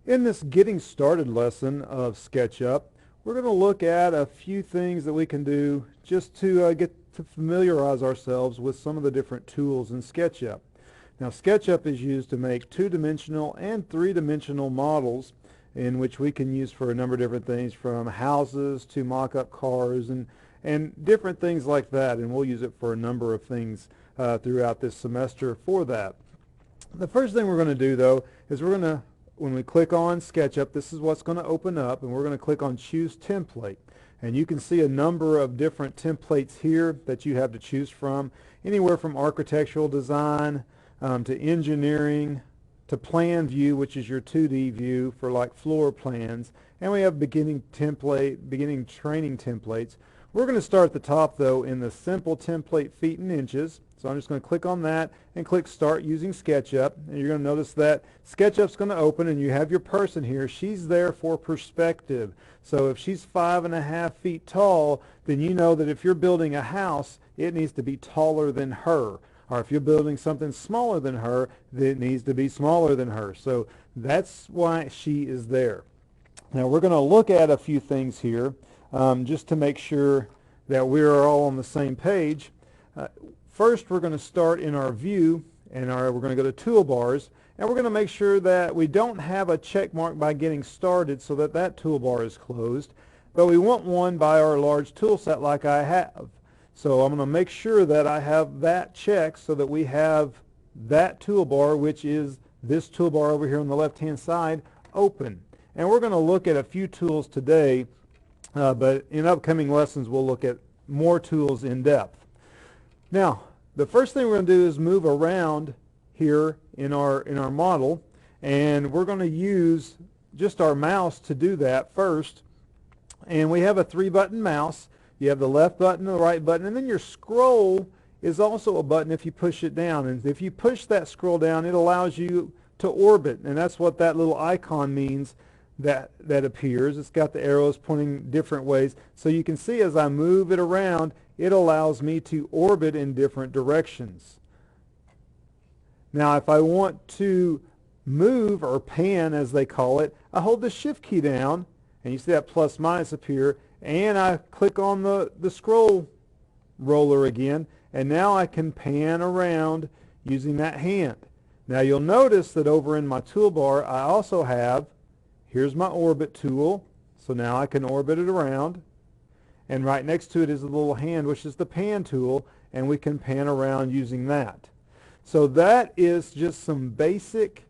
In this getting started lesson of Sketchup, we're going to look at a few things that we can do just to get to familiarize ourselves with some of the different tools in Sketchup. Now, Sketchup is used to make two-dimensional and three-dimensional models in which we can use for a number of different things, from houses to mock-up cars and different things like that, and we'll use it for a number of things throughout this semester for that. The first thing we're going to do, though, is when we click on SketchUp, this is what's going to open up, and we're going to click on Choose Template. And you can see a number of different templates here that you have to choose from, anywhere from architectural design to engineering to plan view, which is your 2D view for like floor plans. And we have beginning training templates. We're going to start at the top, though, in the simple template feet and inches. So I'm just going to click on that and click Start Using SketchUp. And you're going to notice that SketchUp's going to open, and you have your person here. She's there for perspective. So if she's 5.5 feet tall, then you know that if you're building a house, it needs to be taller than her. Or if you're building something smaller than her, then it needs to be smaller than her. So that's why she is there. Now we're going to look at a few things here just to make sure that we are all on the same page. First, we're going to start in our view, and we're going to go to toolbars, and we're going to make sure that we don't have a check mark by getting started so that that toolbar is closed, but we want one by our large tool set like I have. So I'm going to make sure that I have that checked so that we have that toolbar, which is this toolbar over here on the left-hand side, open. And we're going to look at a few tools today, but in upcoming lessons we'll look at more tools in depth. Now, the first thing we're going to do is move around here in our model, and we're going to use just our mouse to do that first. And we have a 3-button mouse. You have the left button, the right button, and then your scroll is also a button if you push it down. And if you push that scroll down, it allows you to orbit, and that's what that little icon means that appears. It's got the arrows pointing different ways. So you can see as I move it around, it allows me to orbit in different directions. Now if I want to move, or pan as they call it, I hold the Shift key down, and you see that plus minus appear, and I click on the scroll roller again, and now I can pan around using that hand. Now you'll notice that over in my toolbar I also have, here's my orbit tool, so now I can orbit it around. And right next to it is a little hand, which is the pan tool, and we can pan around using that. So that is just some basic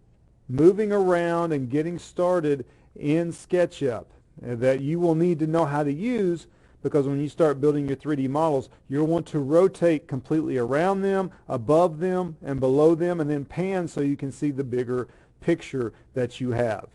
moving around and getting started in SketchUp that you will need to know how to use, because when you start building your 3D models, you'll want to rotate completely around them, above them, and below them, and then pan so you can see the bigger picture that you have.